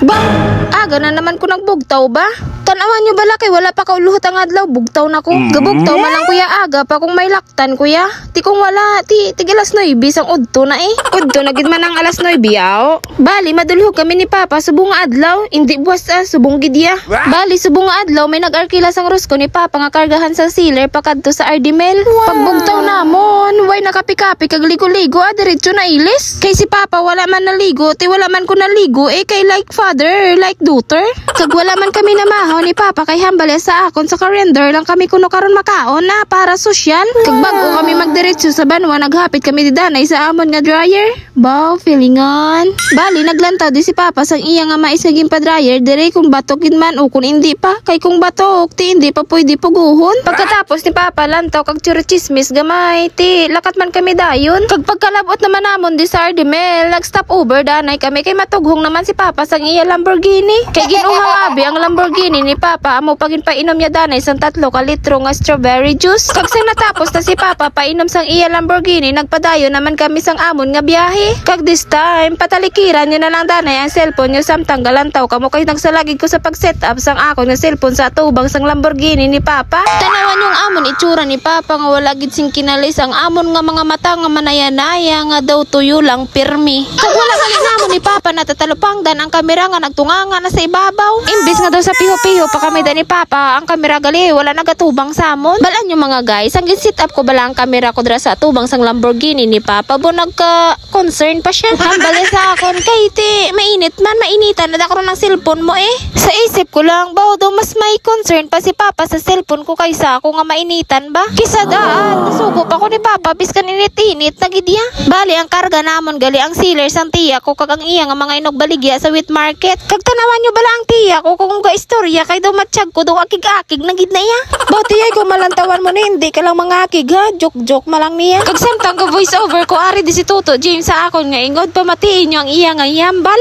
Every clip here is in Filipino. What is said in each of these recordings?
Bang, aga na naman ko nagbugtaw ba? Tanawan nyo bala kay wala pa kauluhot ang adlaw, bugtaw na ko. Gabugtaw man lang kuya aga pa kung may laktan kuya. Ti kung wala, tigilas 9 sang udto na eh. Udto na gid man ang alas 9 yaw. Bali madulhog kami ni Papa subong nga adlaw, hindi buwas subong gid ya. Bali subong nga adlaw may nag-arkila sang rusko ni Papa nga kargahan sa sealer pakadto sa Ardimel. Pagbugtaw namon, way nakapi-kapi kag ligo-ligo diretso na ilis. Kay si Papa wala man naligo, ti wala man ko naligo kay like father, like daughter. Kag wala man kami namahaw ni Papa kay hambal sa akon sa calendar lang kami kuno karon makaon na para sosyal. Kag bago kami magdiretso sa banwa naghapit kami di danay sa amon nga dryer. Baw, feelingan. Bali naglantaw di si Papa sang iya nga maisaging pa dryer dire kung batokid man o kung hindi pa. Kay kung batok ti hindi pa pwede puguhon. Pagkatapos ni Papa lantaw kag churo chismis gamay ti lakat man kami dayon. Kag pagkalabot naman namon di sa Ardimel nag-stop over danay kami kay matughong naman si Papa sang iya Lamborghini. Kay ginuhang abi ang Lamborghini ni Papa amo pagin painom niya danay sang 3 ka litro nga strawberry juice. Kag sang natapos na si Papa painom sang iya Lamborghini nagpadayon naman kami sang amon nga biyahe. Kag this time patalikiran niyo na lang danay ang cellphone niyo samtang galantaw kamo kay nagsalagid ko sa pag-set up sang akon nga cellphone sa atubang sang Lamborghini ni Papa. Tanawan yung amon itsura ni Papa nga wala gid sing kinalis ang amon nga mga mata nga manayanaya nga daw tuyo lang pirmi. Kag wala gali namon ni Papa natatalupangdan ang kamera nga nagtunganga na sa ibabaw. Imbis nga daw sa piho-piho pa kami ni Papa ang kamera gali wala nagatubang sa amon. Balaan nyo mga guys, ang sit up ko bala ang kamera ko dira sa atubang sang Lamborghini ni Papa bo nagka-concern pa siya. Hambali sa akon kay ti mainit man mainitan na dakaron ng cellphone mo eh. Sa isip ko lang baw daw mas may concern pa si Papa sa cellphone ko kaysa ako nga mainitan ba. Kisa daan nasugo pa ko ni Papa biskan init-init nagidya. Bali ang karga namon gali ang sealer sang tiya ko kag ang iya nga mga inog baligya sa wheat market. Kag tanawan nyo bala ang tiya ko kung ga istorya kay daw matsyag ko daw akig-akig na gid na iya. Bati ay ko malantawan mo ni hindi ka lang mga akig ha, joke malang niya. Kag samtang ko voice over ko ari di si Tuto James sa akon nga ingod pamatiin nyo ang iya nga yambal.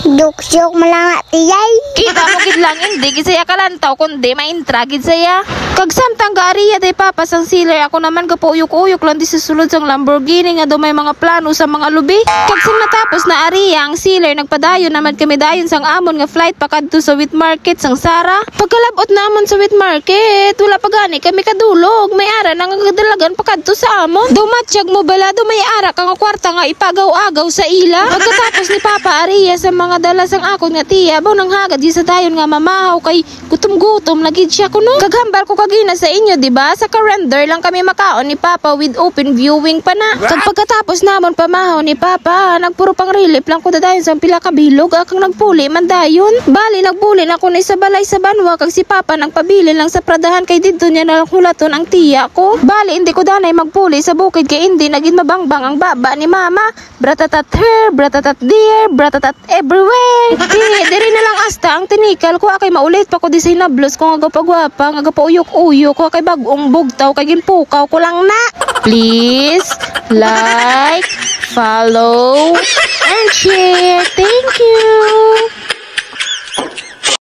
Joke malang tiyay. Kita mo gid lang hindi gid saya kalantaw kundi maintra gid saya. Kag samtang gaariya day Papa sang sealer ako naman gapauyok-uyok lang di sa sulod sang Lamborghini nga daw may mga plano sa mga lubi. Kag sang natapos na ariya ang sealer nagpadayon naman kami dayon sang amon nga flight pakadto sa wheat market sang Sara. Pagkalabot namon sa wheat market wala pa gani kami kadulog may ara nang gadalagan pakadto sa amon. Dumatsyag mo bala do may ara ka nga kwarta nga ipagaw-agaw sa ila. Pagkatapos ni Papa ariya sa mga dala sang akon nga tiya baw nang hagad di sa dayon nga mamahaw kay gutom-gutom lagid siya kuno. Kaghambal ko kagina sa inyo di ba sa calendar lang kami makaon ni Papa with open viewing pa na. Kag pagkatapos namon pamahaw ni Papa nagpuro pang relief lang ko dadayon sang pila ka bilog akang nagpuli man dayon. Bali nagpuli na ko ni sa balay sa banwa kag si Papa nagpabili lang sa pradahan kay didto niya na hulaton ang tiya ko. Bali hindi ko danay magpuli sa bukid kay hindi nagid mabangbang ang baba ni Mama. Bratatat here, bratatat there, bratatat everywhere. Diri na lang asta ang tinikal ko akay maulit pa ko di sa hinablos ko nga gapagwapa nga gapauyok-uyok ko kay bagong bugtaw kay ginpukaw ko lang na. Please like, follow, and share. Thank you.